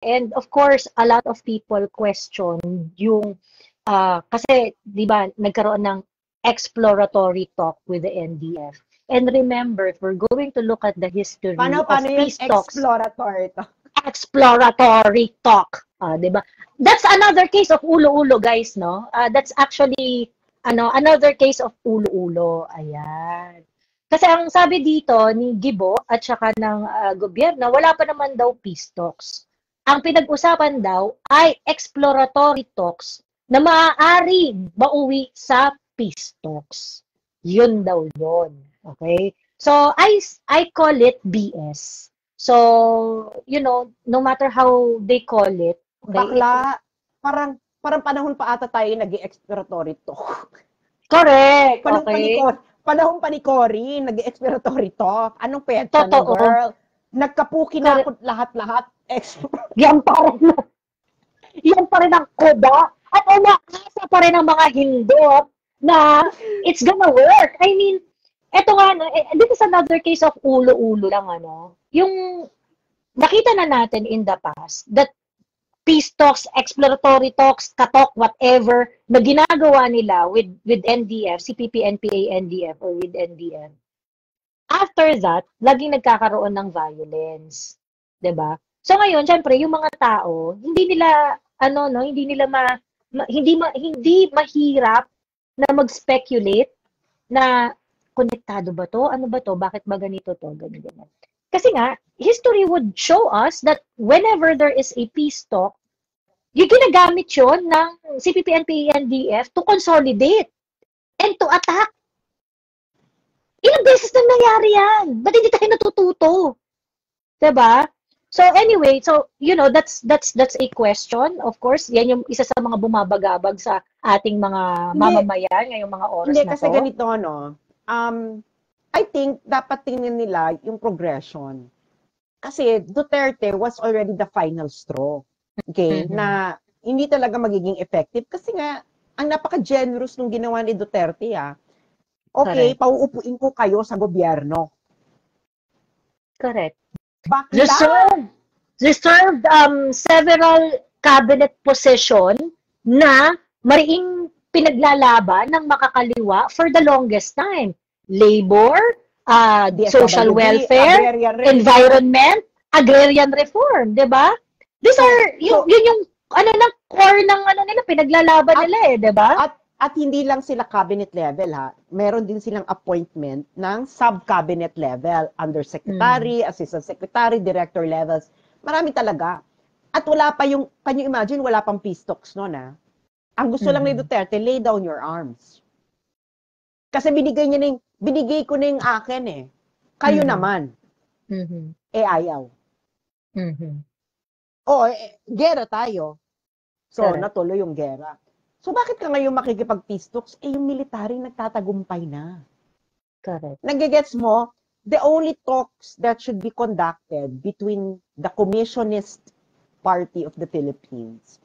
And of course, a lot of people question yung, kasi di ba nagkaroon ng exploratory talk with the NDF. And remember, if we're going to look at the history Paano of yung peace talks, exploratory talk? exploratory talk, di ba? That's another case of ulo-ulo, guys, no? That's actually another case of ulo-ulo. Ayan. Kasi ang sabi dito ni Gibo at saka ng gobyerno, wala pa naman daw peace talks. Ang pinag-usapan daw ay exploratory talks na maaari mauwi sa peace talks. Yun daw yun. Okay? So, I call it BS. So, no matter how they call it, okay, Bakla, parang panahon pa ata tayo nag-exploratory talk. Correct. Panahon pa ni Cory, nag-exploratory talk. Anong petsa na, girl? Nagkapuki na ako lahat-lahat. Yan pa rin ang koda. At umaasa pa rin ang mga Hindot na it's gonna work. I mean, eto nga, this is another case of ulo-ulo lang, Yung nakita na natin in the past that peace talks, exploratory talks, katok, whatever, na ginagawa nila with NDF, CPP, NPA, NDF, or with NDF. After that, laging nagkakaroon ng violence. 'Di ba? So ngayon, syempre, yung mga tao, hindi nila hindi mahirap na mag-speculate na konektado ba to? Ano ba to? Bakit ba ganito to? Ganyan. Kasi nga, history would show us that whenever there is a peace talk, yung ginagamit yun ng CPP, NPA, NDF to consolidate and to attack. Ilang beses na nangyari yan? Ba't hindi tayo natututo? Diba? So anyway, that's a question. Of course, yan yung isa sa mga bumabagabag sa ating mga mamamayan ngayong mga oras na to. Hindi, kasi ganito, I think dapat tingnan nila yung progression. Kasi Duterte was already the final straw. Okay? Mm-hmm. Na hindi talaga magiging effective. Kasi nga, ang napaka-generous nung ginawa ni Duterte, Okay, pauupuin ko kayo sa gobyerno. Correct. Bakla! Reserved several cabinet position na mariing pinaglalaban ng makakaliwa for the longest time. Labor, social welfare, environment, agrarian reform, 'di ba? These are yun yung core ng nila pinaglalaban nila 'di ba? At hindi lang sila cabinet level meron din silang appointment ng sub-cabinet level, undersecretary, assistant secretary, director levels. Marami talaga. At wala pa can you imagine, wala pang peace talks noon Ang gusto lang ni Duterte, lay down your arms. Kasi binigay ko na yung akin Kayo naman. Ayaw. Gera tayo. So, natuloy yung gera. So, bakit ka ngayon makikipag-peace talks? Yung military nagtatagumpay na. Correct. Nagigets mo? The only talks that should be conducted between the Communist Party of the Philippines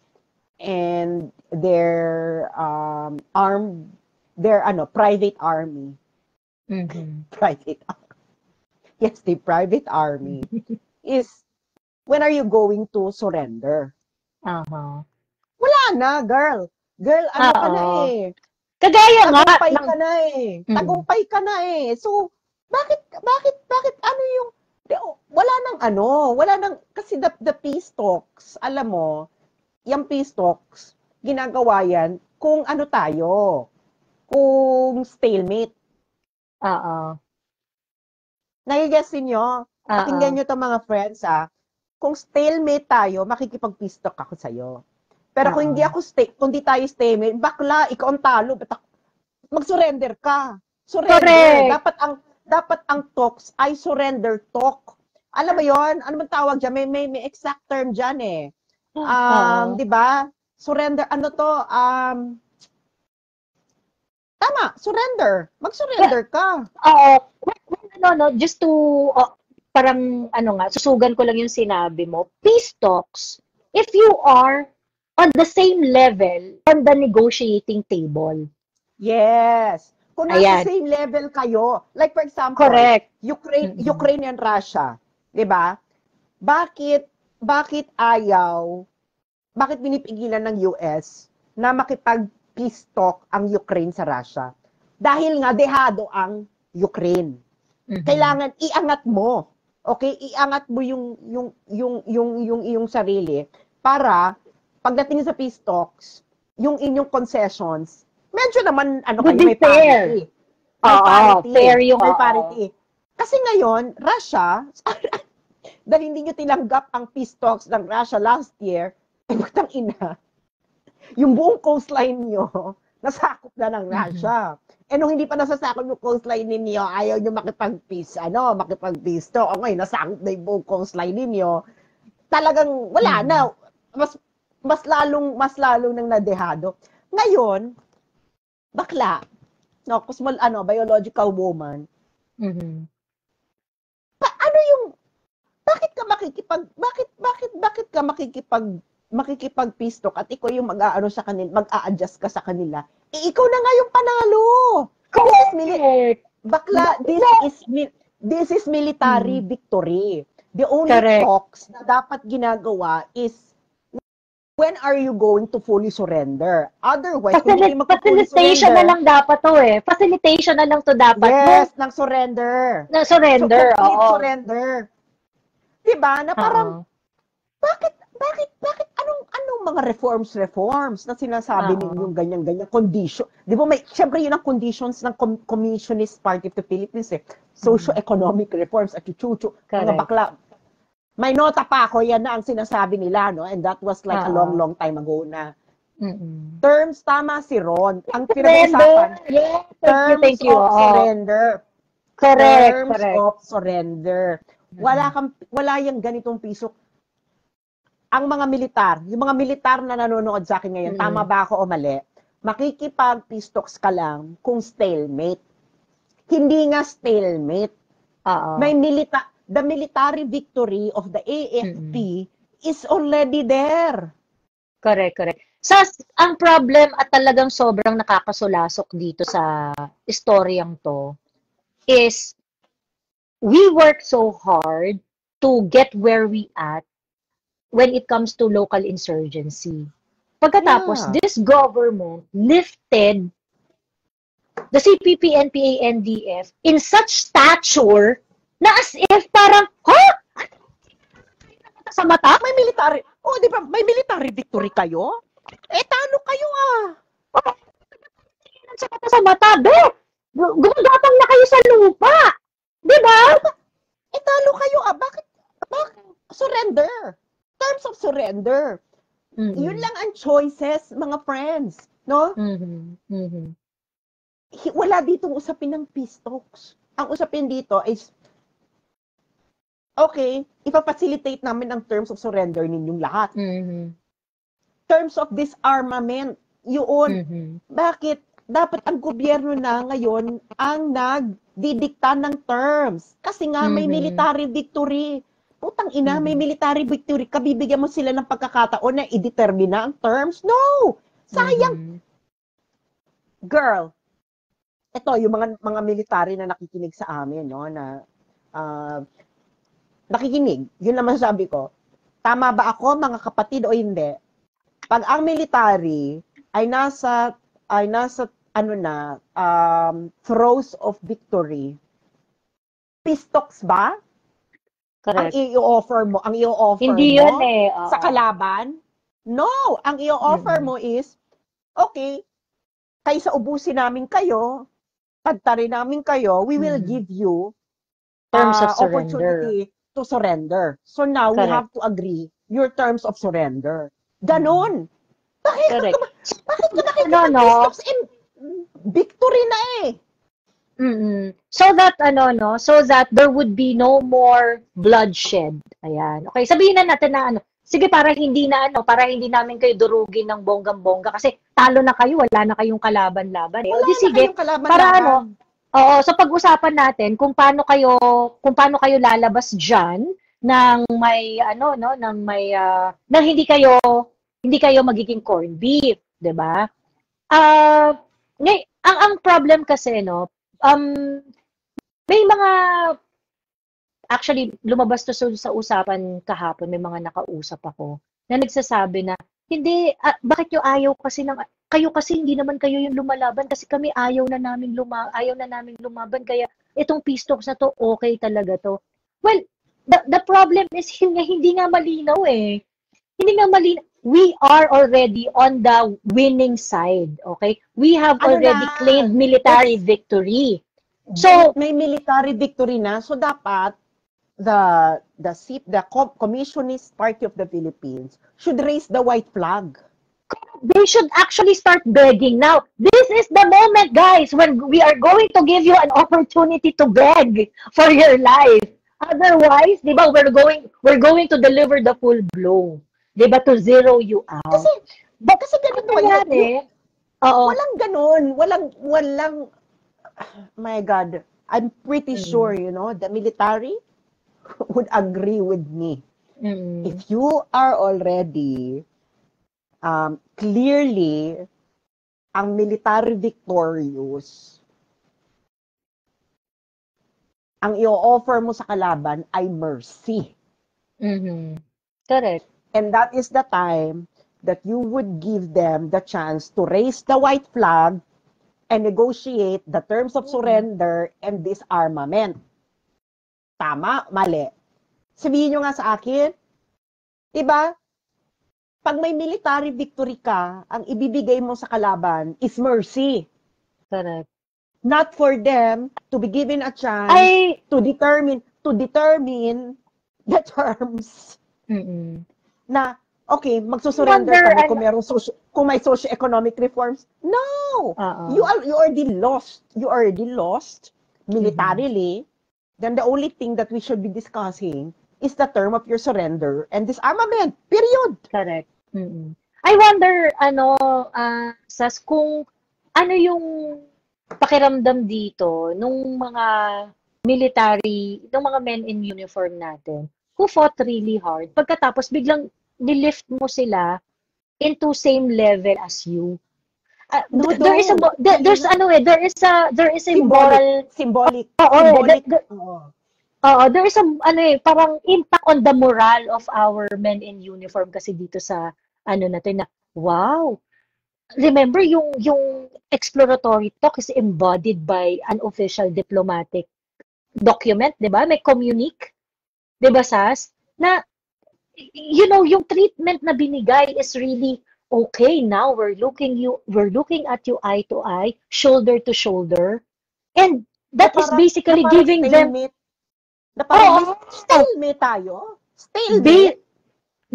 and their private army. Private army. Yes, the private army is when are you going to surrender? Wala na, girl. Girl, ka na Kagaya nga. Tagumpay ka na So, bakit wala nang, kasi the peace talks, alam mo, yung peace talks, ginagawa yan kung kung stalemate. Nagigets niyo? Pakinggan nyo to mga friends, Kung stalemate tayo, makikipag-peace talk ako sa'yo. Pero kung hindi tayo stalemate, bakla, ikaw ang talo. Mag-surrender ka. Surrender. Dapat ang talks ay surrender talk. Alam mo yon? Ano man tawag dyan? May exact term dyan di ba? Surrender, tama, surrender. Mag-surrender ka. Just to, parang, susugan ko lang yung sinabi mo. Peace talks, if you are on the same level on the negotiating table. Yes. Kung nasa same level kayo, like for example, correct. Ukraine and Russia, 'di ba? Bakit bakit pinipigilan ng US na makipag-peace talk ang Ukraine sa Russia? Dahil nga dehado ang Ukraine. Kailangan iangat mo. Okay? Iangat mo yung iyong sarili para pagdating sa peace talks, yung inyong concessions, medyo naman may parity. May parity. Kasi ngayon, Russia, dahil hindi nyo tinanggap ang peace talks ng Russia last year, putang ina, yung buong coastline nyo, nasakop na ng Russia. Nung hindi pa nasasakop yung coastline ninyo, ayaw nyo makipag-peace talk. Okay, nasakop na yung buong coastline ninyo. Talagang wala na. Mas lalong nang nadehado. Ngayon, bakla, biological woman, bakit ka makikipag-peace talk at ikaw yung mag-a-adjust ka sa kanila? Ikaw na nga yung panalo. This is military victory. The only talks na dapat ginagawa is when are you going to fully surrender? Otherwise, facilitation na lang dapat to eh. Facilitation na lang to dapat. Yes, ng surrender. Na surrender, complete surrender. Diba? Na parang, bakit anong mga reforms na sinasabi ninyong ganyan-ganyan condition? Di ba syempre yun ang conditions ng Communist Party of the Philippines eh. Socio-economic reforms at chuchu. Mga bakla. May nota pa ako, yan na ang sinasabi nila, no? And that was like a long time ago na. Terms, tama si Ron. Ang pinag-usapan, terms of surrender. Terms of surrender. Wala yung ganitong piso. Ang mga yung mga militar na nanonood sa akin ngayon, tama ba ako o mali? Makikipag-peace talks ka lang kung stalemate. Hindi nga stalemate. May the military victory of the AFP is already there. Correct. Ang problem at talagang sobrang nakakasulasok dito sa istoryang to is we work so hard to get where we at when it comes to local insurgency. Pagkatapos, this government lifted the CPP, NPA, NDF in such stature na as if parang, sa mata? May military, di ba, may military victory kayo? Talo kayo Sa mata, gumagapang na kayo sa lupa. Di ba? Talo kayo Bakit? Surrender. Terms of surrender. Yun lang ang choices, mga friends. No? Wala ditong usapin ng peace talks. Ang usapin dito is okay, ipa-facilitate namin ang terms of surrender ninyong lahat. Terms of disarmament, yun. Bakit? Dapat ang gobyerno na ngayon ang nagdidikta ng terms. Kasi nga may military victory. Putang ina, may military victory. Kabibigyan mo sila ng pagkakataon na i-determine ang terms? No! Sayang! Girl, ito, yung mga military na nakikinig sa amin, no, na nakikinig, yun naman sabi ko, tama ba ako mga kapatid o hindi? Pag ang military ay nasa throes of victory, peace talks ba? Correct. Ang i-offer mo hindi yun sa kalaban? No, ang i-offer mo is, okay, kaysa ubusin namin kayo, pagtari namin kayo, we will give you terms of opportunity to surrender. So now, we have to agree your terms of surrender. Ganon. Bakit ka nakikipag-peace victory na So that there would be no more bloodshed. Ayan. Okay, sabihin na natin na sige, para hindi namin kayo durugin ng bonggang-bongga kasi talo na kayo, wala na kayong kalaban-laban. Wala na sige, kayong kalaban-laban. Para so pag-usapan natin kung paano kayo lalabas diyan nang hindi kayo magiging corned beef, 'di ba? Ang problem kasi may mga actually, lumabas to sa usapan kahapon, may mga nakausap ako, na nagsasabi na, hindi, bakit nyo ayaw kasi kayo kasi hindi naman kayo yung lumalaban kasi kami ayaw na naming lumaban, kaya itong peace talks na to, okay talaga to. Well, the problem is, hindi nga malinaw eh. Hindi nga malinaw. We are already on the winning side, okay? We have already claimed military victory. So, may military victory na, so dapat the Communist Party of the Philippines should raise the white flag. They should actually start begging now. This is the moment, guys, when we are going to give you an opportunity to beg for your life. Otherwise, di ba, we're going to deliver the full blow. Di ba, to zero you out. Kasi ganito yan. Walang ganun. Walang, my God, I'm pretty sure, the military would agree with me. If you are already clearly ang military victorious, ang i-offer mo sa kalaban ay mercy. Correct. And that is the time that you would give them the chance to raise the white flag and negotiate the terms of surrender and disarmament. Tama? Mali? Sabihin nyo nga sa akin, diba? Pag may military victory ka, ang ibibigay mo sa kalaban is mercy. Correct. Not for them to be given a chance to determine the terms na, okay, magsusurrender kami kung may socio-economic reforms. No! You already lost. You already lost militarily. Then the only thing that we should be discussing is the term of your surrender and disarmament. Period. Correct. I wonder, Sas, kung ano yung pakiramdam dito nung mga military, nung mga men in uniform natin who fought really hard. Pagkatapos, biglang nilift mo sila into same level as you. There is a moral symbolic. There is parang impact on the morale of our men in uniform kasi dito sa natin na wow. Remember yung exploratory talk is embodied by an official diplomatic document, 'di ba? May communique, 'di ba, Sas? Na yung treatment na binigay is really okay. Now we're looking at you eye to eye, shoulder to shoulder, and that is basically giving them. Stalemate tayo. Stalemate.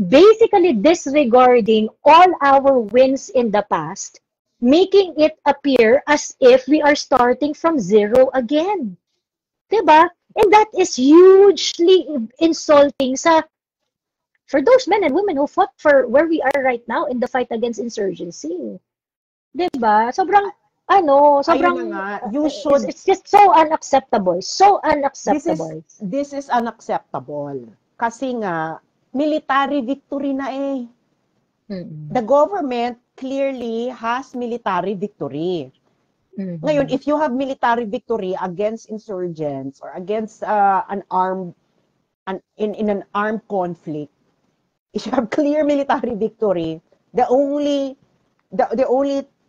Basically disregarding all our wins in the past, making it appear as if we are starting from zero again. Diba? And that is hugely insulting for those men and women who fought for where we are right now in the fight against insurgency. Diba? It's just so unacceptable. So unacceptable. This is unacceptable. Kasi nga, military victory na eh. The government clearly has military victory. Ngayon, if you have military victory against insurgents or against in an armed conflict, if you have clear military victory, the only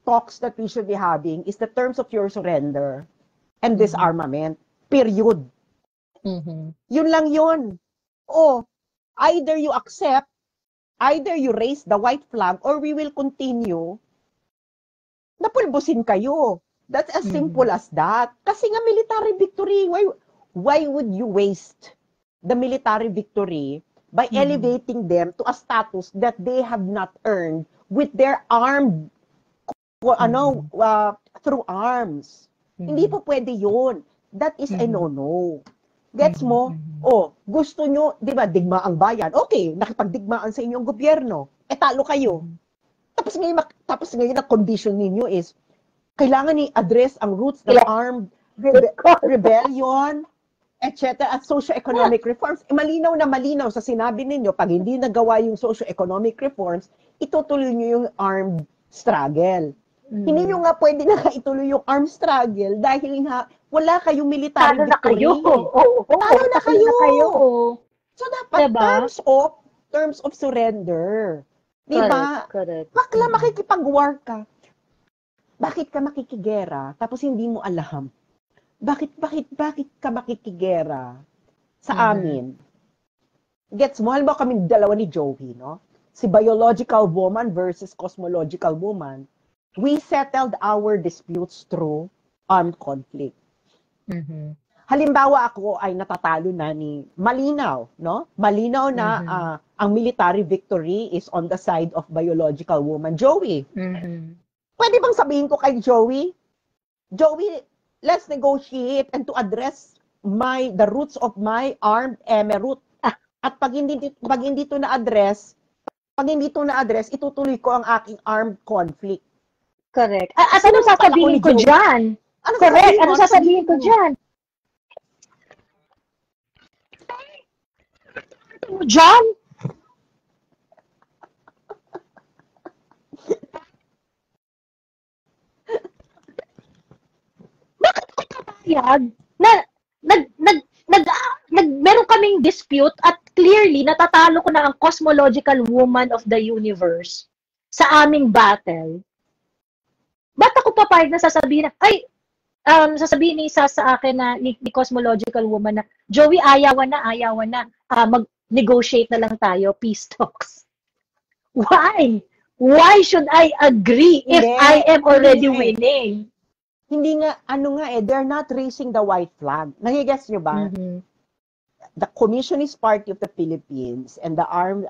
talks that we should be having is the terms of your surrender and disarmament. Period. Yun lang yun. Either you accept, either you raise the white flag, or we will continue na pulbusin kayo. That's as simple as that. Kasi nga military victory, why would you waste the military victory by elevating them to a status that they have not earned with their armed, through arms? Hindi po pwede yun. That is a no-no. Gets mo? Gusto nyo, di ba, digmaang bayan. Okay, nakipagdigmaan sa inyong gobyerno. Talo kayo. Tapos ngayon ang condition ninyo is, kailangan i-address ang roots ng armed rebellion, etc. at socio-economic reforms. Malinaw na malinaw sa sinabi ninyo, pag hindi nagawa yung socio-economic reforms, itutuloy nyo yung armed struggle. Hindi nyo nga pwede na ituloy yung armed struggle dahil nga Wala kayong military Talo na victory. kayo. Oo, Talo na kayo. So, dapat Diba? terms of surrender. Diba? Correct. Bakla makikipag-war ka. Bakit ka makikigera tapos hindi mo alam? Bakit ka makikigera sa amin? Gets mo? Halimbawa kami dalawa ni Joey, no? Si biological woman versus cosmological woman. We settled our disputes through armed conflict. Halimbawa ako ay natatalo na ni Malinaw, no? Malinaw na ang military victory is on the side of biological woman Joey. Pwede bang sabihin ko kay Joey, let's negotiate and to address the roots of my armed emerald. At pag hindi to na-address, itutuloy ko ang aking armed conflict. Correct. At ano sasabihin ko dyan? Correct. Ano sasabihin ko dyan? John? Bakit ko papayag na meron kaming dispute at clearly natatalo ko na ang cosmological woman of the universe sa aming battle? Ba't ako papayag na sasabihin na, sasabihin ni Isa sa akin na ni cosmological woman na, Joey, ayawan na, mag-negotiate na lang tayo, peace talks. Why? Why should I agree if I am already winning? Hindi nga, they're not raising the white flag. Nagigets nyo ba? The Communist Party of the Philippines and the armed,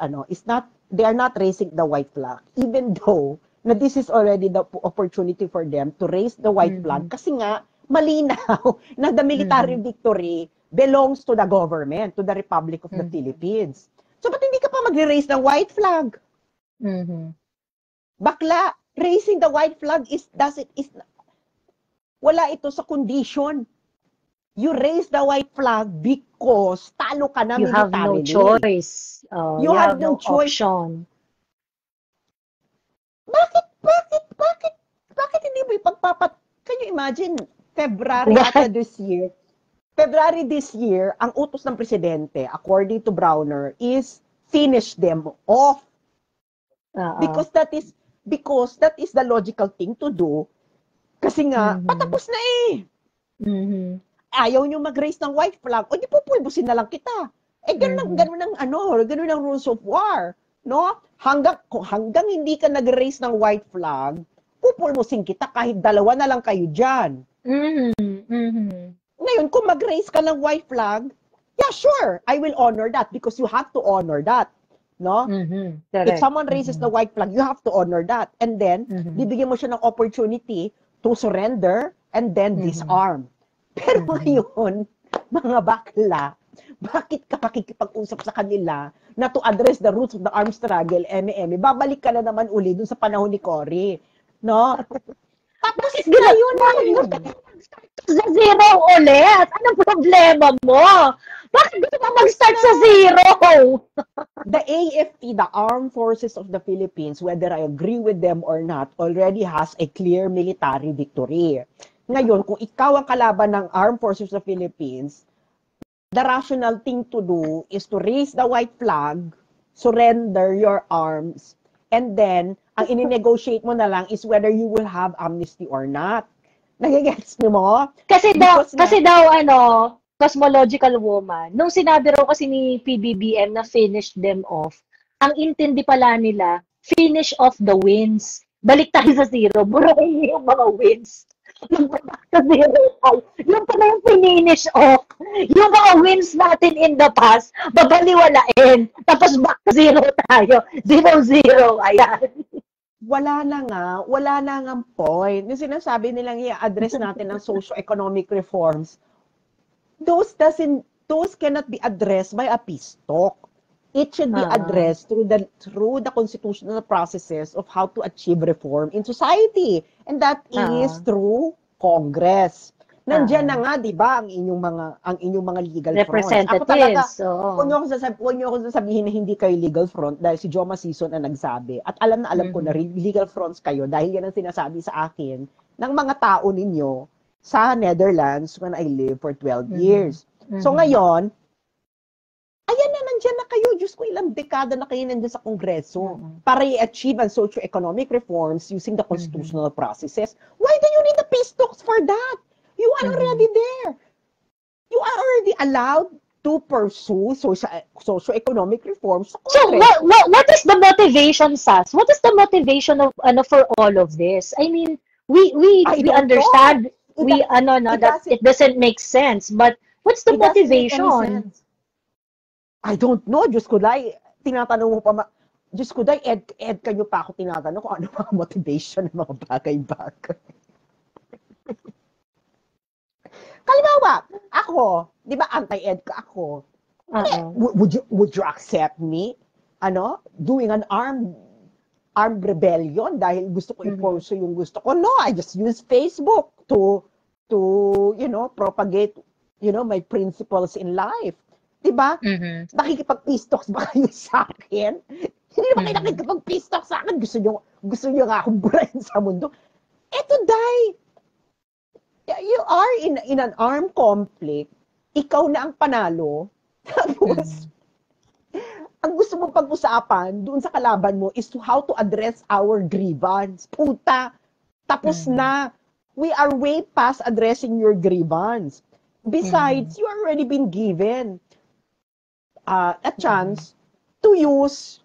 they are not raising the white flag. Even though, na this is already the opportunity for them to raise the white flag kasi nga malinaw na the military victory belongs to the government, to the Republic of the Philippines. So ba't hindi ka pa mag-raise ng white flag? Bakla, raising the white flag is wala ito sa condition. You raise the white flag because talo ka na militarily. You have no choice. You have no option. Bakit hindi mo ipagpapat? Can you imagine, February this year, ang utos ng presidente, according to Browner, is finish them off. Because that is the logical thing to do. Kasi nga, patapos na eh. Ayaw nyo mag-raise ng white flag, o di pupulbusin na lang kita. Ganun ang rules of war. No? Hanggang hindi ka nag-raise ng white flag, pupulmusin kita kahit dalawa na lang kayo dyan. Ngayon, kung mag-raise ka ng white flag, yeah, sure, I will honor that because you have to honor that. No? If someone raises the white flag, you have to honor that. And then, bibigyan mo siya ng opportunity to surrender and then disarm. Pero ngayon, mga bakla, bakit ka pakikipag-usap sa kanila na to address the roots of the armed struggle, babalik ka na naman uli dun sa panahon ni Cory. No? Tapos ngayon sa zero ulit. Anong problema mo? Bakit gusto mo mag-start sa zero? The AFP, the Armed Forces of the Philippines, whether I agree with them or not, already has a clear military victory. Ngayon, kung ikaw ang kalaban ng Armed Forces of the Philippines, the rational thing to do is to raise the white flag, surrender your arms, and then, ang ini-negotiate mo na lang is whether you will have amnesty or not. Nagigets niyo mo? Kasi daw, cosmological woman, nung sinabi raw kasi ni PBBM na finish them off, ang intindi pala nila, finish off the wins. Balik tayo sa zero, burahin yung mga wins. Sa zero tayo. Yung pala yung finish off. Yung mga wins natin in the past, babaliwalain. Tapos back to zero tayo. 0-0. Ayan. Wala na nga point. Yung sinasabi nilang i-address natin ng socio-economic reforms, those cannot be addressed by a peace talk. It should be addressed through the constitutional processes of how to achieve reform in society. And that is through Congress. Nandiyan na nga, 'di ba, ang inyong mga legal representatives. Fronts. Huwag niyo ako sasabihin na hindi kayo legal front dahil si Joma Sison ang nagsabi. At alam ko na legal fronts kayo dahil yan ang sinasabi sa akin ng mga tao ninyo sa Netherlands when I lived for 12 years. So ngayon, ayan na, nandiyan na kayo. Diyos ko, ilang dekada na kayo nandiyan sa Kongreso para i-achieve ang socio-economic reforms using the constitutional processes. Why do you need the peace talks for that? You are already there. You are already allowed to pursue socio-economic reforms. So, what is the motivation, Sas? What is the motivation of for all of this? I mean, we understand that it doesn't make sense, but what's the motivation? I don't know. Diyos ko, Day, tinatanong mo pa, Diyos ko, Day, ed kayo pa ako tinatanong kung ano mga motivation ng mga bagay-bagay. Kalimbawa, ako, di ba anti-ed ka ako? Would you accept me, doing an armed rebellion dahil gusto ko i-pursue yung gusto ko? No, I just use Facebook to propagate, my principles in life. Diba? Nakikipag-peace talks ba kayo sa akin? Hindi naman kayo nakikipag-peace talks sa akin. Gusto nyo nga akong burahin sa mundo. Eto, Day, you are in an armed conflict. Ikaw na ang panalo. Tapos, ang gusto mong pag-usapan doon sa kalaban mo is how to address our grievance. Puta, tapos na. We are way past addressing your grievance. Besides, you already been given a chance to use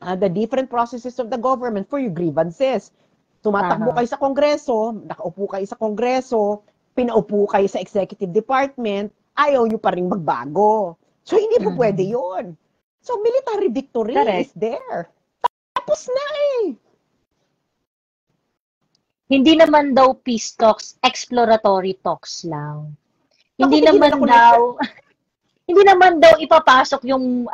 the different processes of the government for your grievances. Tumatakbo kayo sa Kongreso, nakaupo kayo sa Kongreso, pinaupo kayo sa Executive Department, ayaw nyo pa rin magbago. So, hindi po pwede yun. So, military victory is there. Tapos na eh. Hindi naman daw peace talks, exploratory talks lang. Hindi naman daw ipapasok yung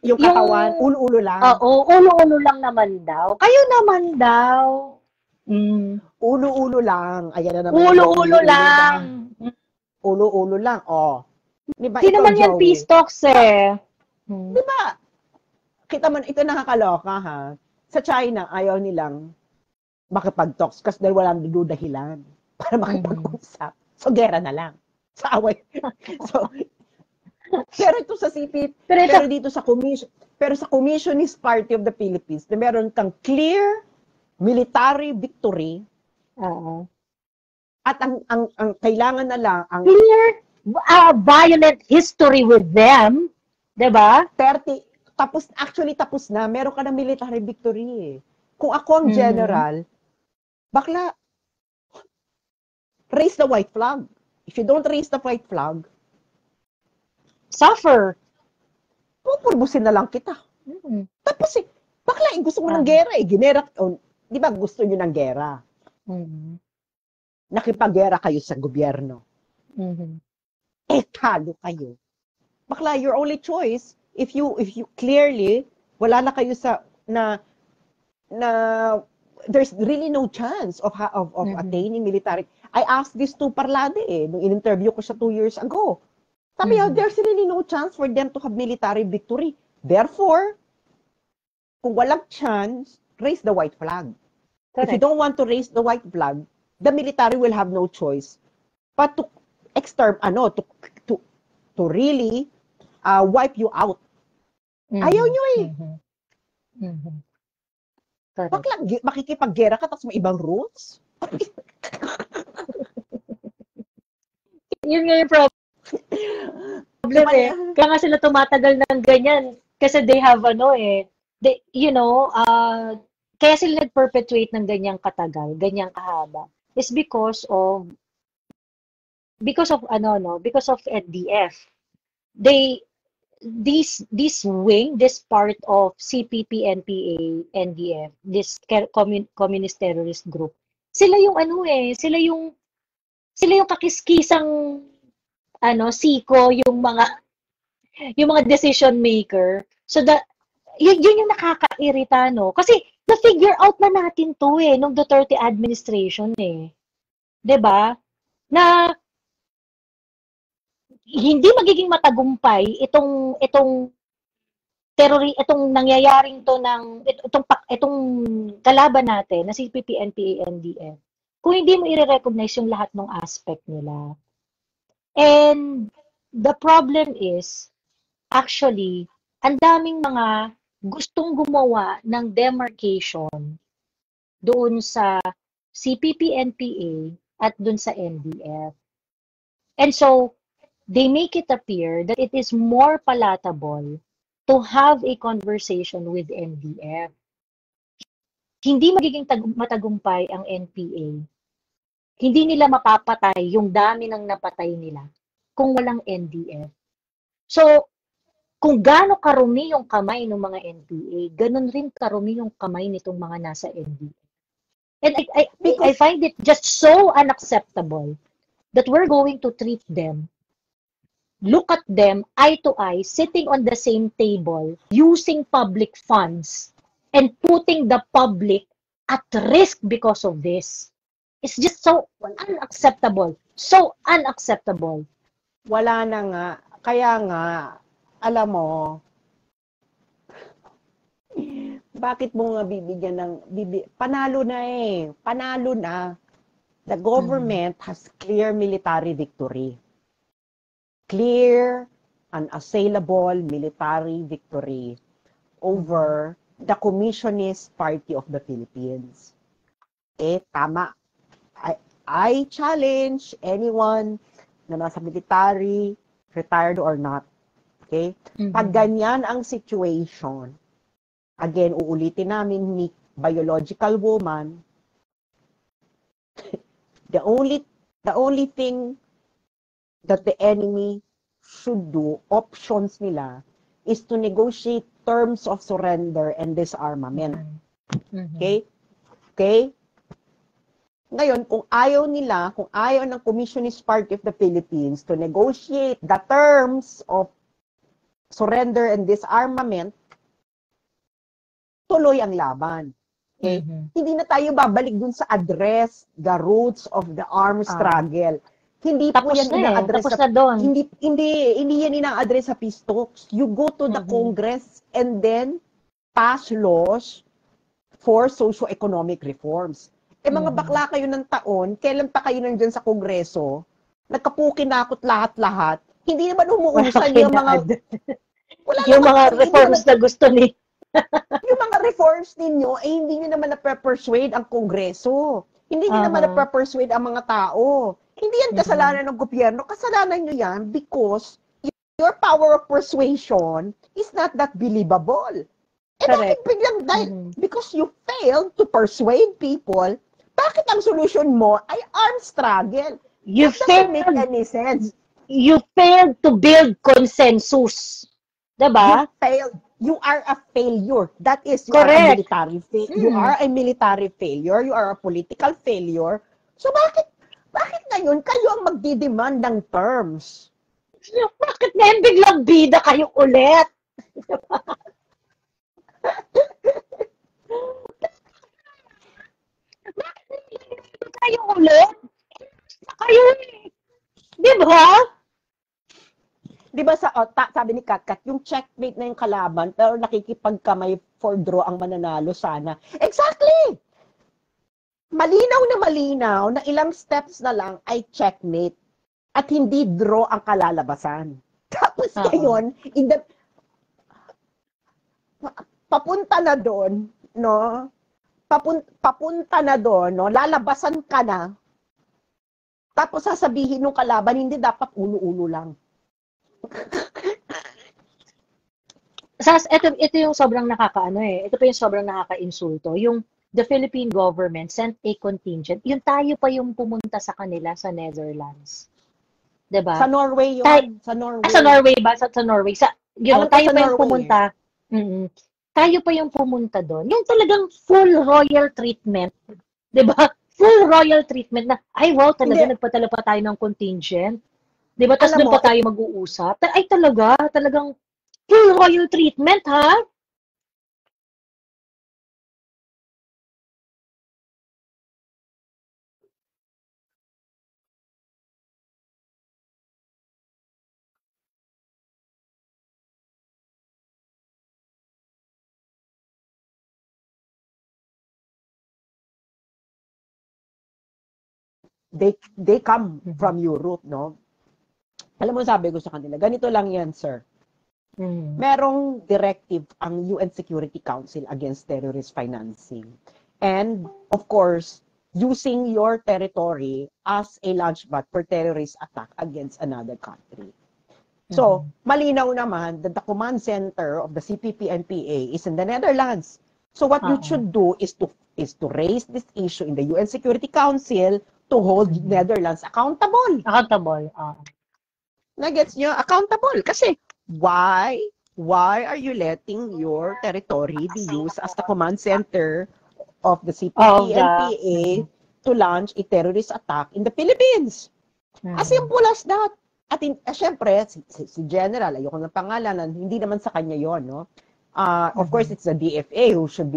yung katawan, ulo-ulo lang. Oo, ulo-ulo lang naman daw. Kayo naman daw. Ulo-ulo lang. Ayan na naman. Ulo-ulo lang. Ulo-ulo lang. Oh. Diba, hindi naman yan peace talks eh. Diba? Kita man, ito nakakaloka ha. Sa China, ayaw nilang makipag-talks kasi dahil walang dahilan para makipag-usap. So, gera na lang. Sa away. So, pero ito sa CP, pero dito sa Communist Party of the Philippines, na meron kang clear military victory. At ang kailangan na lang ang clear violent history with them, 'di ba? Tapos na, meron ka na military victory eh. Kung ako ang general, bakla raise the white flag. If you don't raise the white flag, suffer. Pupurbusin na lang kita. Tapos bakla, gusto mo ng gera eh. Di ba gusto nyo ng gera? Nakipag-gera kayo sa gobyerno. Talo kayo. Bakla, your only choice, if you clearly, wala na kayo there's really no chance of attaining military. I asked this to Parlade nung in-interview ko siya 2 years ago. Sabi niya, there's really no chance for them to have military victory. Therefore, kung walang chance, raise the white flag. Correct. If you don't want to raise the white flag, the military will have no choice but to really wipe you out. Ayaw nyo eh. Bakla, makikipag-gera ka tapos may ibang rules? Yun nga yung problem eh. Kaya nga sila tumatagal ng ganyan kasi they have kaya sila nag-perpetuate ng ganyang katagal, ganyang kahaba is because of NDF. This wing, this part of CPP, NPA, NDF, this communist terrorist group, sila yung sila yung kakiskisang siko, yung mga decision maker. So yun yung nakakairita, no? Kasi na-figure out na natin to nung Duterte administration 'Di ba? Na hindi magiging matagumpay itong nangyayaring to itong kalaban natin na si CPP, NPA, NDF kung hindi mo i-recognize yung lahat ng aspect nila. And the problem is, actually, ang daming mga gustong gumawa ng demarcation doon sa CPP-NPA at doon sa NDF. And so, they make it appear that it is more palatable to have a conversation with NDF. Hindi magiging matagumpay ang NPA. Hindi nila mapapatay yung dami ng napatay nila kung walang NDF. So, kung gaano karumi yung kamay ng mga NPA, ganun rin karumi yung kamay nitong mga nasa NDF. And I find it just so unacceptable that we're going to treat them, look at them eye to eye, sitting on the same table, using public funds, and putting the public at risk because of this. It's just so unacceptable. So unacceptable. Wala na nga. Kaya nga, alam mo, bakit mo nga bibigyan ng, panalo na eh. Panalo na. The government has clear military victory. Clear, unassailable military victory over the Communist Party of the Philippines. Eh, tama. I challenge anyone na nasa military, retired or not. Okay? Pag ganyan ang situation, again, uulitin namin ni biological woman, the only thing that the enemy should do, options nila, is to negotiate terms of surrender and disarmament. Okay? Okay? Ngayon, kung ayaw nila, kung ayaw ng Communist Party of the Philippines to negotiate the terms of surrender and disarmament, tuloy ang laban. Okay? Hindi na tayo babalik dun sa address, the roots of the armed struggle. Hindi po yan ina-address sa hindi yan ina-address sa peace talks. You go to the Congress and then pass laws for socio-economic reforms. Eh mga bakla kayo ng taon, kailan pa kayo nandyan sa Kongreso? Nagkapukinakot lahat-lahat. Hindi naman umuusan yung mga yung mga reforms na gusto ni yung mga reforms ninyo ay hindi niyo naman na-persuade ang Kongreso. Hindi niyo naman na-persuade ang mga tao. Hindi yan kasalanan ng gobyerno. Kasalanan niyo yan because your power of persuasion is not that believable. Eh bakit biglang because you failed to persuade people, bakit ang solution mo ay armed struggle? You failed, make any sense. You failed to build consensus. Diba? You failed. You are a failure. That is, you Correct. are a military failure. You are a military failure. You are a political failure. So bakit ngayon kayo ang magdidemand ng terms? Bakit ngayon biglang bida kayo ulit? Bakit kayo ulit? Kayo di ba? Di ba sabi ni Katkat, yung checkmate na yung kalaban, pero nakikipagkamay for draw ang mananalo sana. Exactly! Malinaw na ilang steps na lang ay checkmate at hindi draw ang kalalabasan. Tapos ngayon, papunta na doon, no? Papunta na doon, no? Lalabasan ka na. Tapos sasabihin ng kalaban, hindi dapat ulo-ulo lang. Ito yung sobrang nakakaano eh. Ito pa yung sobrang nakaka-insulto. Yung the Philippine government sent a contingent. Yung tayo pa yung pumunta sa kanila sa Netherlands. 'Di ba? Sa Norway yun. Sa Norway. Sa Norway ba? Sa Norway. Tayo pa yung pumunta. Tayo pa yung pumunta doon. Yung talagang full royal treatment. 'Di ba? Full royal treatment na, ay wow, talaga nagpadala pa tayo ng contingent. 'Di ba? Tapos doon pa tayo mag-uusap. Ay talagang full royal treatment, ha? they come from Europe, no? Alam mo, sabi ko sa kanila, ganito lang yan, sir. Merong directive ang UN Security Council against terrorist financing. And, of course, using your territory as a launchpad for terrorist attack against another country. So, malinaw naman that the command center of the CPP-NPA is in the Netherlands. So, what you should do is to raise this issue in the UN Security Council to hold Netherlands accountable. Nagets nyo? Accountable. Kasi, why are you letting your territory be used as the command center of the CPP-NPA to launch a terrorist attack in the Philippines? As simple as that. At syempre, si General, ayoko ng pangalanan, hindi naman sa kanya yon, no? Of course, it's the DFA who should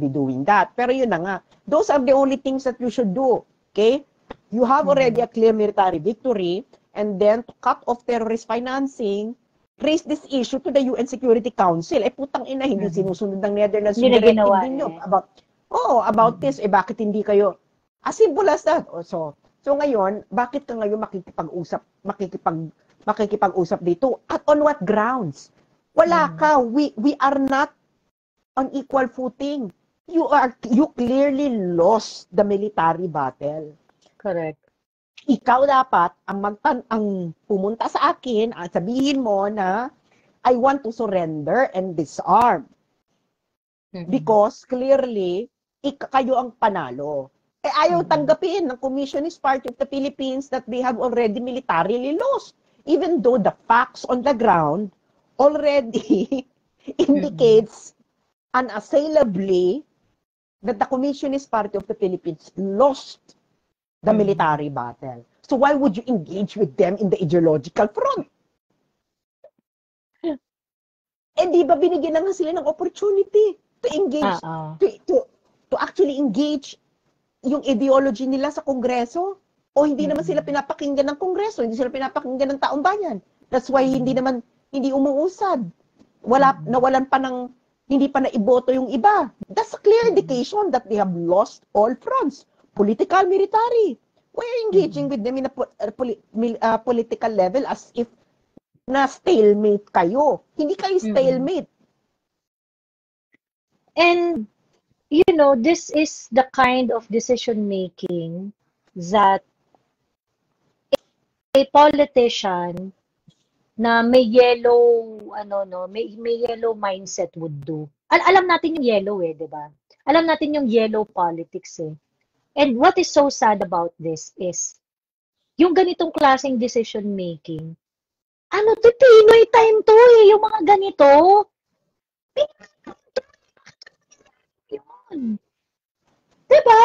be doing that. Pero yun na nga, those are the only things that you should do. Okay? You have already a clear military victory, and then to cut off terrorist financing, raise this issue to the UN Security Council. Putang ina, hindi sinusunod ng Netherlands yung directive ninyo about this. Bakit hindi kayo? As simple as that. So ngayon, bakit ka ngayon makikipag-usap dito? At on what grounds? Wala ka. We are not on equal footing. You clearly lost the military battle. Correct. Ikaw dapat ang pumunta sa akin at sabihin mo na I want to surrender and disarm. Because clearly kayo ang panalo. Ayaw tanggapin ng Communist Party of the Philippines that they have already militarily lost. Even though the facts on the ground already indicates unassailably that the Communist Party of the Philippines lost the military battle. So why would you engage with them in the ideological front? Di ba binigyan na nga sila ng opportunity to engage, to actually engage yung ideology nila sa Kongreso? O hindi naman sila pinapakinggan ng Kongreso, hindi sila pinapakinggan ng taong bayan. That's why hindi umuusad. Nawalan pa ng, hindi pa naiboto yung iba. That's a clear indication that they have lost all fronts. Political, military. Why are you engaging with them in a political level as if na stalemate kayo? Hindi kayo stalemate. And, this is the kind of decision-making that a politician na may yellow, may yellow mindset would do. Alam natin yung yellow di ba? Alam natin yung yellow politics And what is so sad about this is, yung ganitong klaseng decision-making, Pinoy time to yung mga ganito. Yun. Diba?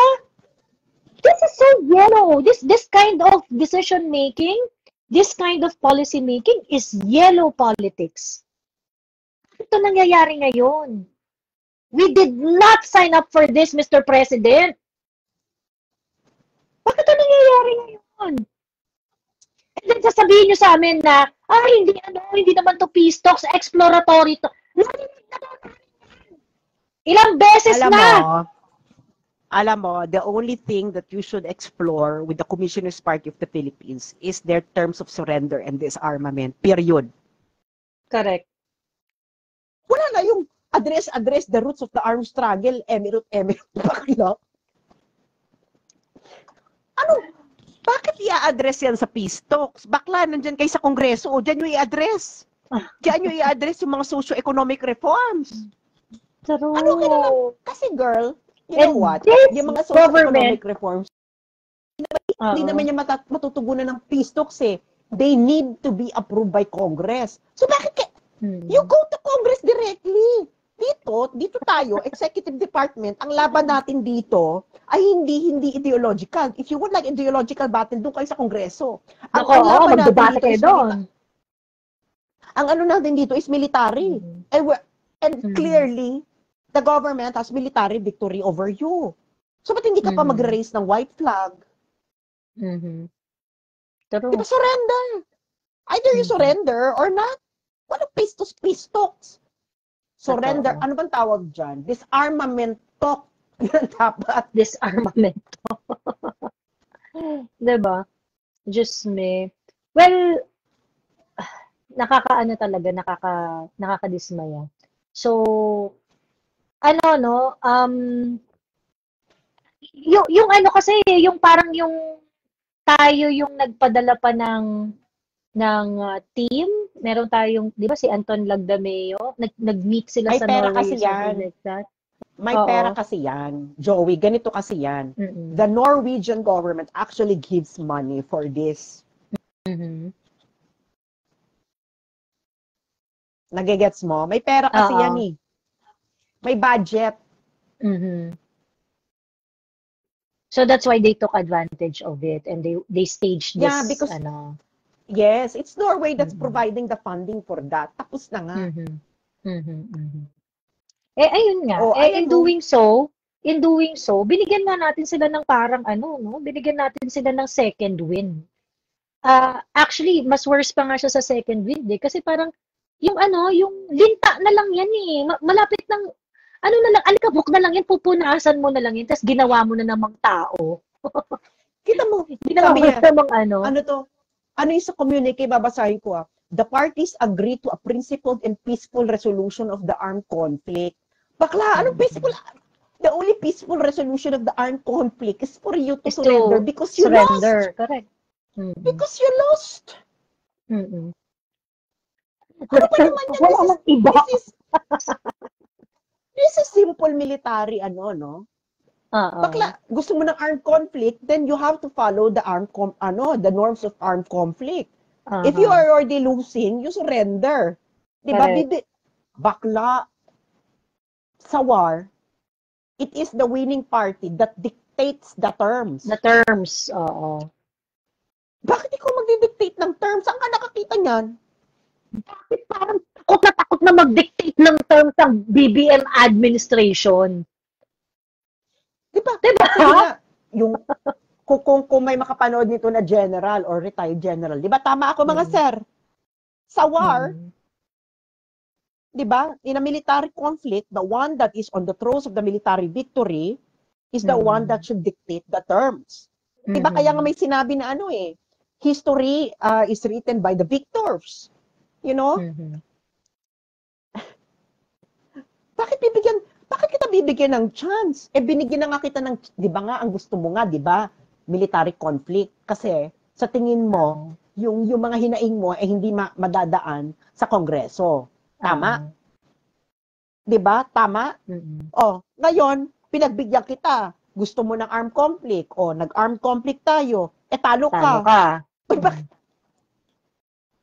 This is so yellow. This kind of decision-making, this kind of policy-making is yellow politics. Ito nangyayari ngayon. We did not sign up for this, Mr. President. Bakit ito nangyayari ngayon? And then sasabihin nyo sa amin na, hindi naman to peace talks, exploratory to. Ilang beses Alam mo, the only thing that you should explore with the Communist Party of the Philippines is their terms of surrender and disarmament, period. Correct. Wala na yung address the roots of the armed struggle, emirate, bakla. Bakit i-address yan sa peace talks? Bakla, nandyan kayo sa Kongreso, dyan nyo i-address. Dyan nyo i-address yung mga socio-economic reforms. True. Kasi girl, you know what? Yung mga socio-economic reforms, hindi naman niya matutugunan ng peace talks They need to be approved by Congress. So bakit you go to Congress directly. Dito tayo, executive department, ang laban natin dito ay hindi ideological. If you would like ideological battle, doon kayo sa Kongreso. Ang laban natin dito doon. Ang natin dito is military. And clearly, the government has military victory over you. So, ba't hindi ka pa mag-raise ng white flag? Diba, surrender. Either you surrender or not. Walang peace talks. Surrender. Ano bang tawag dyan? Disarmament talk. Yan dapat. Disarmament. 'Di ba? Just me. Well, nakakaano talaga, nakakadismaya. So, ano no, yung ano kasi, yung parang yung tayo yung nagpadala pa ng team. Meron tayong, 'di ba si Anton Lagdameo, nag-meet sila May sa pera Norway kasi or something yan. like that. May pera Oo. kasi yan. Joey, ganito kasi yan. Mm. The Norwegian government actually gives money for this. Mhm. Nagigets mo? May pera kasi yan Oo. eh. May budget. Mhm. So that's why they took advantage of it and they staged Yeah, this because ano. yes, it's Norway that's Mm. providing the funding for that. Tapos na nga. Mhm. Mhm. Mhm. Ayun nga. Oh, ayan mo. In doing so, binigyan na natin sila ng parang ano, no? Binigyan natin sila ng second win. Actually, mas worse pa nga siya sa second wind eh. Kasi parang, yung ano, yung linta na lang yan eh. Malapit ng, ano na lang, alikabok na lang yan, pupunasan mo na lang yan, tapos ginawa mo na namang tao. Kita mo, Ginawa sabi mo niya, na namang ano. ano to? Ano yung sa communique, babasahin ko ah. The parties agree to a principled and peaceful resolution of the armed conflict. Bakla, anong peaceful? The only peaceful resolution of the armed conflict is for you to Is surrender to because you lost. surrender. Correct. Mm-mm. Because you lost. Mm-mm. Ano ba naman yan? Wala nang iba. This is simple military ano, no? Oo. Bakla, gusto mo ng armed conflict, then you have to follow the the norms of armed conflict. If you Aha. are already losing, you surrender. 'Di ba? Correct. Bakla sa war, it is the winning party that dictates the terms. The terms. Oo. Bakit ikaw magdi-dictate ng terms? Saan ka nakakita niyan? Bakit parang takot na mag-dictate ng terms ang BBM administration? 'Di ba? Diba? Sige nga, yung kung may makapanood nito na general or retired general, 'di ba? Tama ako mga sir. Sa war, Mm. 'di ba? In a military conflict, the one that is on the throes of the military victory is the one that should dictate the terms. 'Di ba? Kaya nga may sinabi na ano eh, history is written by the victors. You know? Mhm. Bakit kita bibigyan ng chance? Binigyan na nga kita ng, 'di ba nga, ang gusto mo nga, 'di ba? Military conflict. Kasi, sa tingin mo, yung mga hinaing mo ay hindi madadaan sa Kongreso. Tama? 'Di ba? Tama? Mm. Oh, ngayon, pinagbigyan kita. Gusto mo ng armed conflict. O, nag-armed conflict tayo. Talo Talo ka. ka.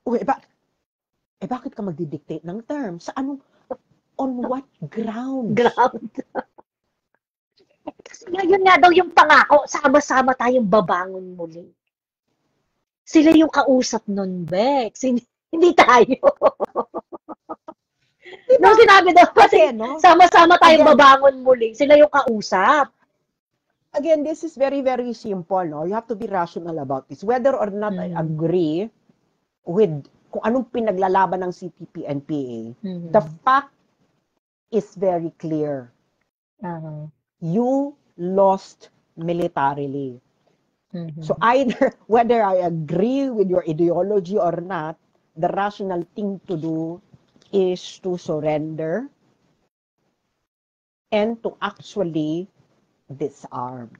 Uy, bakit ka magdidictate ng term? Sa anong, on what grounds? Ground. Kasi ngayon nga daw yung pangako, sama-sama tayong babangon muli. Sila yung kausap nun, Bex. Hindi tayo. Diba? No, sinabi daw kasi, no? sama-sama tayong babangon muli. Sila yung kausap. Again, this is very, very simple, no? You have to be rational about this. Whether or not I agree with kung anong pinaglalaban ng CPP and PA, the fact is very clear. You lost militarily. So either, whether I agree with your ideology or not, the rational thing to do is to surrender and to actually disarm.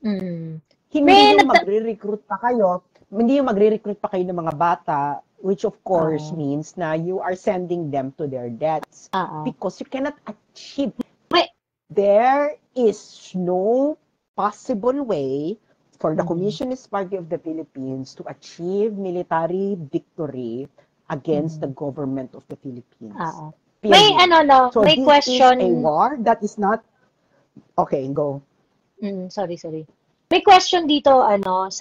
Hindi yung magre-recruit pa kayo, ng mga bata, which of course means na you are sending them to their deaths. Because you cannot achieve. There is no possible way for the Communist Party of the Philippines to achieve military victory against the government of the Philippines. May So may this question. is a war that is not... Okay, go. Sorry. May question dito,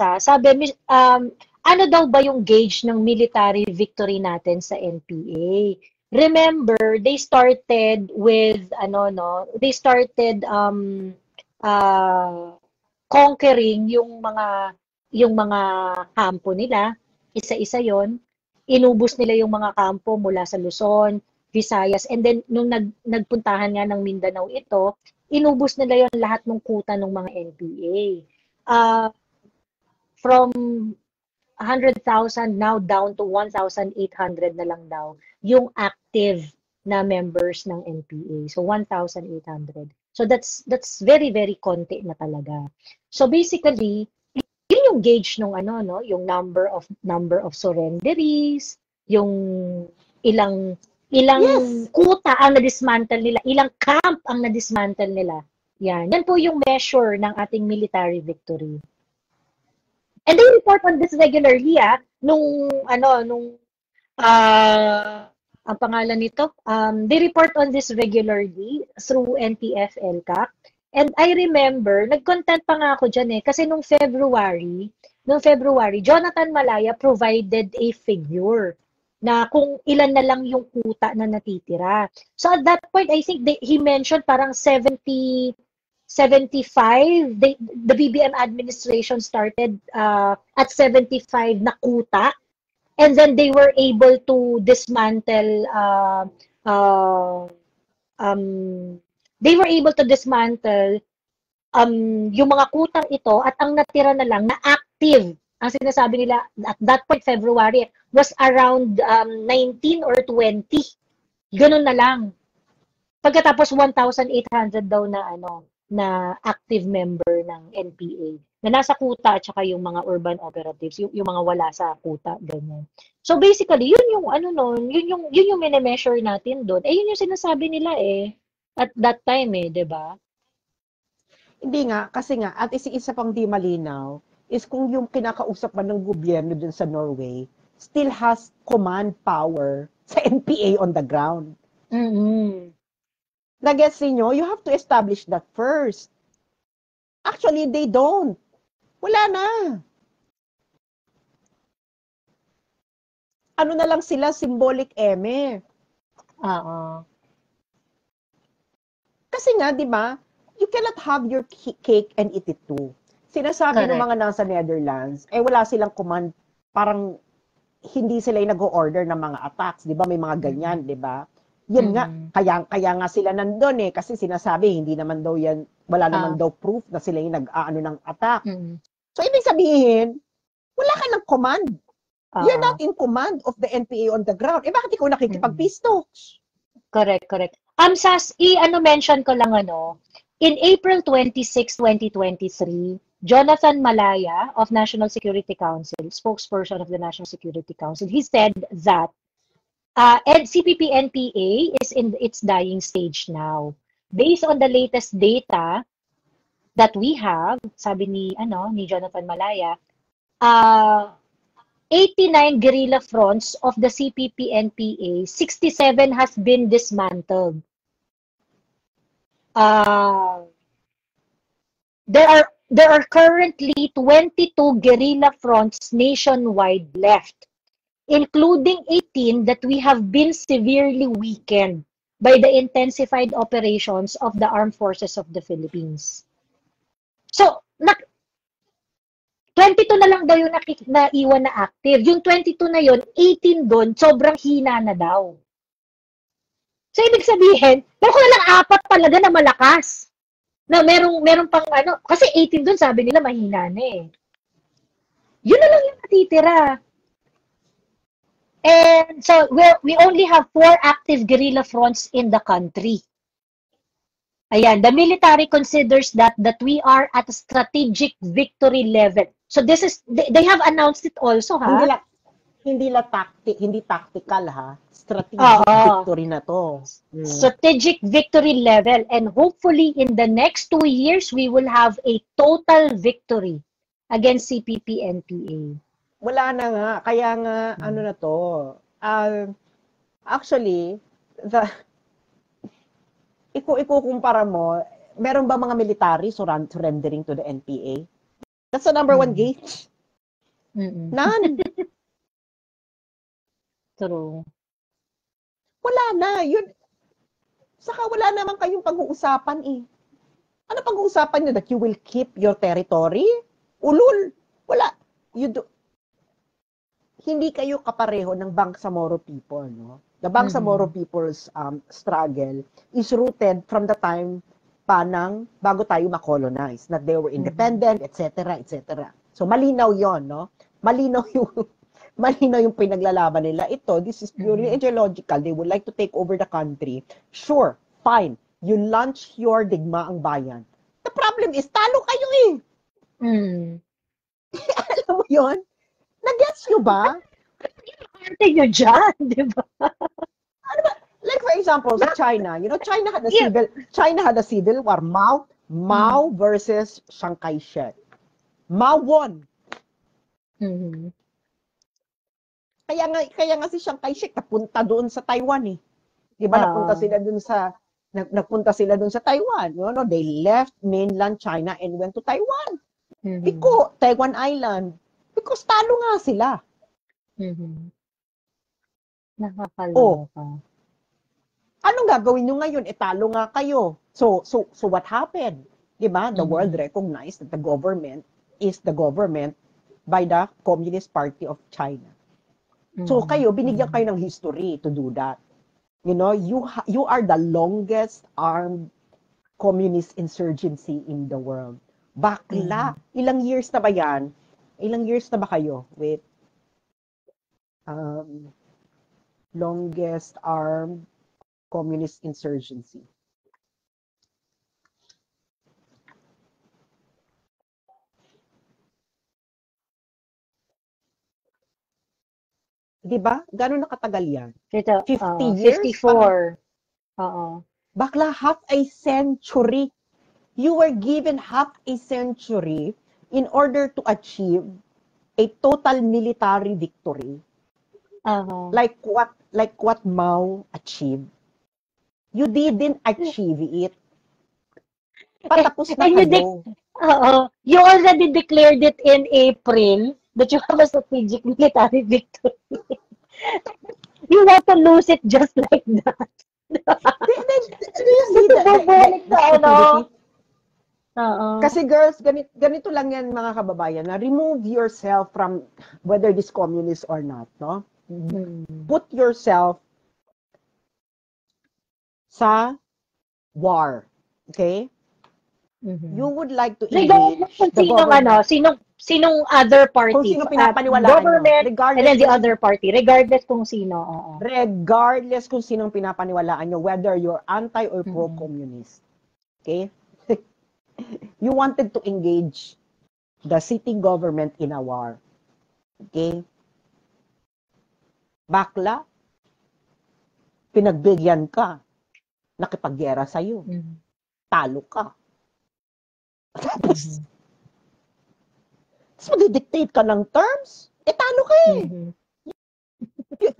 sabi, ano daw ba yung gauge ng military victory natin sa NPA? Remember, they started with, conquering yung mga kampo nila. Isa-isa yon. Inubos nila yung mga kampo mula sa Luzon, Visayas, and then nung nagpuntahan nga ng Mindanao ito, inubos nila yon lahat ng kuta ng mga NPA. from 100,000 now down to 1,800 na lang daw yung active na members ng NPA. So 1,800. So that's very very konti na talaga. So basically, yun yung gauge nung yung number of surrenderies, yung ilang Yes. kuta ang na-dismantle nila, ilang camp ang na-dismantle nila. Yan po yung measure ng ating military victory. And they report on this regularly, ang pangalan nito, they report on this regularly through NTF-ELCAC. And I remember, nag-content pa nga ako dyan kasi nung February, Jonathan Malaya provided a figure na kung ilan na lang yung kuta na natitira. So at that point, I think he mentioned parang 75, the BBM administration started at 75 na kuta, and then they were able to dismantle yung mga kutang ito, at ang natira na lang na active, ang sinasabi nila at that point February was around 19 or 20. Ganun na lang. Pagkatapos 1,800 daw na active member ng NPA na nasa kuta at saka yung mga urban operatives, yung mga wala sa kuta, ganyan. So basically, yun yung yun yung mini-measure natin doon. Yun yung sinasabi nila at that time 'di ba? Hindi nga, kasi nga, at isa pang di malinaw, is kung yung kinakausap man ng gobyerno dun sa Norway, still has command power sa NPA on the ground. Mm-hmm. Nagets niyo, you have to establish that first. Actually, they don't. Wala na. Ano na lang sila, symbolic eme. Kasi nga, di ba, you cannot have your cake and eat it too. Sinasabi ng mga nasa Netherlands, wala silang command, parang hindi sila yung nag-order ng mga attacks. Di ba, may mga ganyan, di ba? Yun nga, kaya nga sila nandun kasi sinasabi, hindi naman daw yan, wala naman daw proof na sila yung nag-aano ng attack. So, ibig sabihin, wala ka ng command. You're not in command of the NPA on the ground. Bakit ikaw nakikipag-pisto? Correct. Sas, mention ko lang in April 26, 2023, Jonathan Malaya of National Security Council, spokesperson of the National Security Council, he said that CPP-NPA is in its dying stage now. Based on the latest data that we have, sabi ni Jonathan Malaya, 89 guerrilla fronts of the CPP-NPA, 67 has been dismantled. There are currently 22 guerrilla fronts nationwide left, including 18 that we have been severely weakened by the intensified operations of the Armed Forces of the Philippines. So, 22 na lang daw yung naiwan na active. Yung 22 na yun, 18 doon, sobrang hina na daw. So, ibig sabihin, meron ko na lang 4 talaga na malakas. Na meron pang kasi 18 doon, sabi nila, mahina na Yun na lang yung natitira. And so, we only have 4 active guerrilla fronts in the country. Ayan, the military considers that we are at a strategic victory level. So this is, they have announced it also, ha? Hindi tactical, ha? Strategic victory na to. Strategic victory level. And hopefully, in the next 2 years, we will have a total victory against CPP-NPA. Wala na nga. Kaya nga, na to. Actually, ikukumpara mo, meron ba mga military surrendering to the NPA? That's the number 1 gauge. None. True. Wala na. Yun. Saka wala naman kayong pag-uusapan Ano pag-uusapan nyo? That you will keep your territory? Ulul. Wala. Hindi kayo kapareho ng Bangsamoro people, no? The Bangsamoro people's struggle is rooted from the time bago tayo ma-colonize, that they were independent, etc., etc. So, malinaw yon, no? Malinaw yung pinaglalaban nila. Ito, this is purely ideological. They would like to take over the country. Sure, fine. You launch your digmaang bayan. The problem is, talo kayo eh. Alam mo yun? Nag-gets nyo ba? Arte nyo dyan, di ba? Ano ba? Like for example, sa China, China had a civil war. Mao versus Chiang Kai-shek. Mao won. Kaya nga si Chiang Kai-shek napunta doon sa Taiwan eh. 'Di ba napunta sila doon sa Taiwan. They left mainland China and went to Taiwan. Because Taiwan Island. Because talo nga sila. Nakakaloka. Anong gagawin nyo ngayon? Talo nga kayo. So what happened? 'Di ba? The world recognized that the government is the government by the Communist Party of China. So kayo, binigyan kayo ng history to do that. You are the longest armed communist insurgency in the world. Bakla. Ilang years na ba yan? Ilang years na ba kayo with longest armed communist insurgency? Diba? Gano'n nakatagal yan? 50 years? 54. Oo. Bakla, half a century. You were given half a century in order to achieve a total military victory. Like what Mao achieved. You didn't achieve it. Patapos na kayo. You already declared it in April that you have a strategic military victory. You want to lose it just like that. Do you see that? Kasi girls, ganito lang yan mga kababayan, na remove yourself from whether this communist or not, no? Put yourself sa war, okay? You would like to engage the government. Sinong other party. Kung sino pinapaniwalaan government, and then the other party, regardless kung sino. Regardless kung sinong pinapaniwalaan nyo, whether you're anti or pro-communist. Okay? You wanted to engage the sitting government in a war. Okay? Bakla, pinagbigyan ka, nakipagyera sa'yo. Talo ka. Tapos mag-dictate ka ng terms, talo ka eh.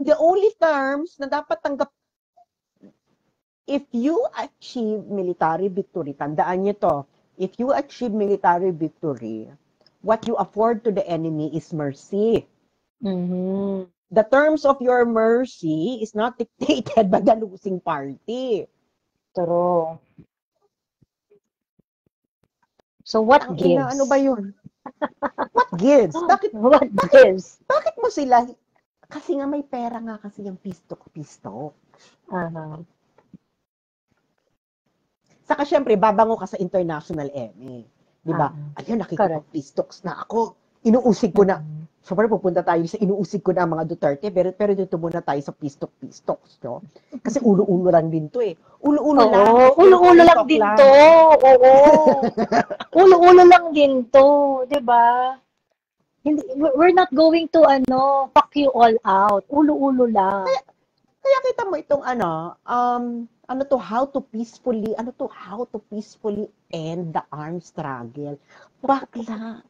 The only terms na dapat tanggap, if you achieve military victory, tandaan nyo to, if you achieve military victory, what you afford to the enemy is mercy. The terms of your mercy is not dictated by the losing party. True. So what gives? Ano ba yun? What gives? What gives? Bakit mo sila? Kasi nga may pera nga kasi yung pistok. Saka syempre, babango ka sa international MA. Di ba? Ayun, nakikipag-pistoks na ako. Inuusig ko na. So, parang pupunta tayo sa inuusig ko na ang mga Duterte, pero dito muna tayo sa pistok-pistoks, no? Kasi ulo-ulo lang din to eh. Ulo-ulo lang. Ulo-ulo lang din to. Oo. Ulo-ulo lang din to. Di ba? We're not going to, fuck you all out. Ulo-ulo lang. Kaya kita mo itong how to peacefully end the armed struggle. Bakla.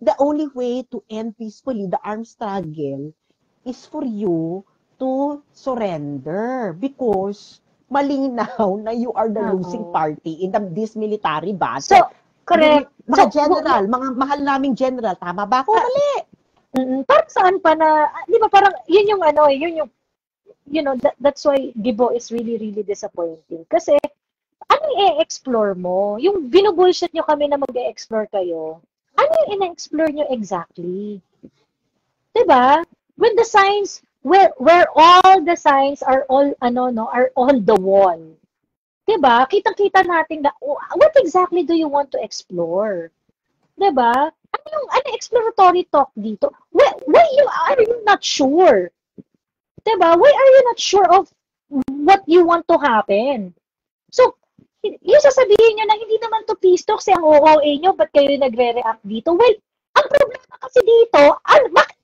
The only way to end peacefully the armed struggle is for you to surrender because malinaw na you are the losing party in this military battle. So, correct. Mga general, mga mahal naming general, tama ba ako? Mali. Parang saan pa na, di ba parang, yun yung that's why Gibo is really, really disappointing. Kasi, anong i-explore mo? Yung binubullshit nyo kami na mag-explore kayo, ano yung ina-explore nyo exactly? Diba? When the signs, where all the signs are all, are on the wall. Diba? Kitang-kita natin na, what exactly do you want to explore? Diba? Ano exploratory talk dito? Why are you not sure? Diba? Why are you not sure of what you want to happen? So, yung sasabihin nyo na hindi naman to peace talk, ang OOA nyo, ba't kayo nagre-react dito? Well, ang problema kasi dito, bakit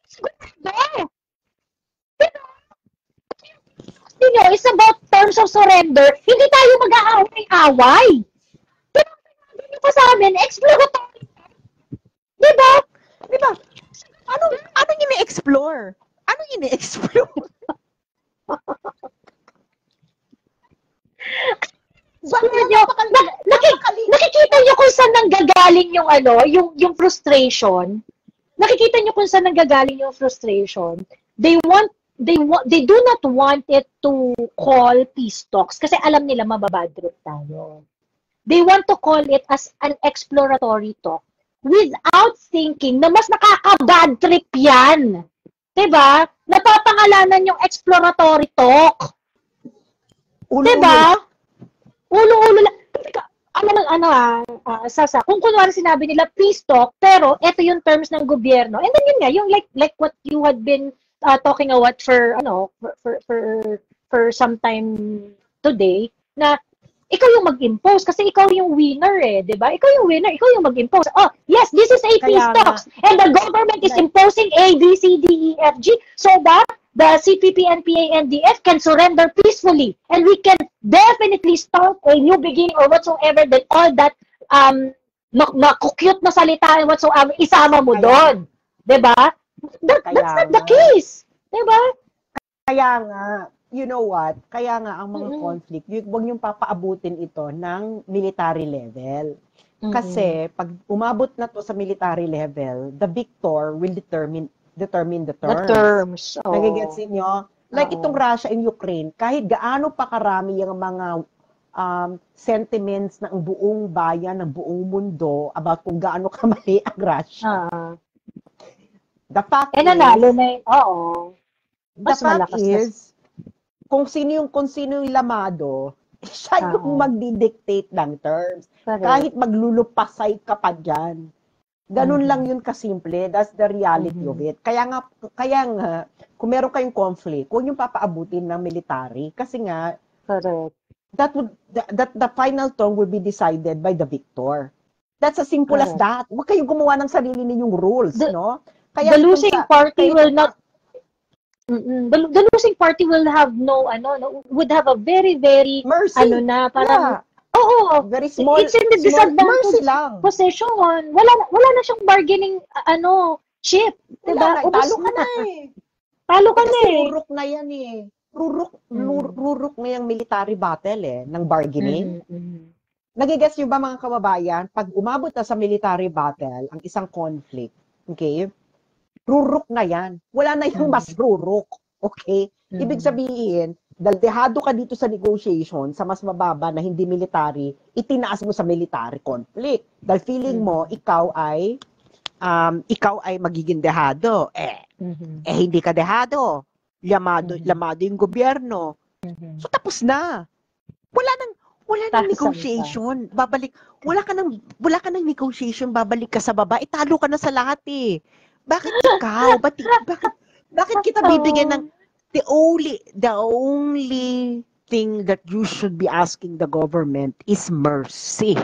surrender? Diba? It's about terms of surrender. Hindi tayo mag-aaway-away. Pero ang nyo pa sa amin, exploratory. Diba? Diba? Ano ini-explore? Ano ini-explore? Nakikita nyo kung saan nanggagaling yung frustration. Nakikita nyo kung saan nanggagaling yung frustration. They do not want it to call peace talks kasi alam nila mababad trip tayo. They want to call it as an exploratory talk without thinking na mas nakaka-bad trip yan. Diba? Napapangalanan yung exploratory talk. Diba? Ulo-ulo lang. Sasa, kung kunwari sinabi nila peace talk, pero ito yung terms ng gobyerno. And then yun nga, yung like what you had been talking about for some time today, na ikaw yung mag-impose kasi ikaw yung winner di ba? Ikaw yung winner, ikaw yung mag-impose. Oh, yes, this is a peace talks and the government is imposing A, B, C, D, E, F, G so that the CPP, NPA, NDF can surrender peacefully and we can definitely start a new beginning or whatsoever, then all that makukute na salita and whatsoever, isama mo doon. Diba? That's not the case. Diba? Kaya nga, you know what? Kaya nga ang mga conflict, huwag niyong papaabutin ito ng military level. Kasi pag umabot na to sa military level, the victor will determine the terms. The terms. Oh. Nagigets niyo? Like itong Russia and Ukraine, kahit gaano pa karami yung mga sentiments ng buong bayan, ng buong mundo about kung gaano kamali ang Russia. The fact is, nanalo na the fact is, kung sino yung lamado, siya yung magdi-dictate ng terms. Correct. Kahit maglulupasay ka pa dyan. Ganun lang yun kasimple. That's the reality of it. Kaya nga, kung meron kayong conflict, huwag yung papaabutin ng military. Kasi nga, correct. The final term will be decided by the victor. That's as simple as that. Huwag kayong gumawa ng sarili ninyong rules, no? Kaya the losing party will not the losing party will have would have a very mercy. Parang very small, it's in the disadvantage position. Wala na siyang bargaining chip, diba? Talo ka na rurok na yan rurok na yung military battle ng bargaining. Nagigets niyo ba mga kababayan, pag umabot na sa military battle ang isang conflict, okay? Rurok na yan. Wala na yung mas rurok. Okay? Ibig sabihin, dahil dehado ka dito sa negotiation, sa mas mababa na hindi military, itinaas mo sa military conflict. Dahil feeling mo, ikaw ay magiging dehado. Hindi ka dehado. Lamado yung gobyerno. So, tapos na. Wala nang negotiation. Wala ka nang negotiation, babalik ka sa baba. Italo ka na sa lahat Bakit ikaw? Bakit kita bibigyan ng the only thing that you should be asking the government is mercy.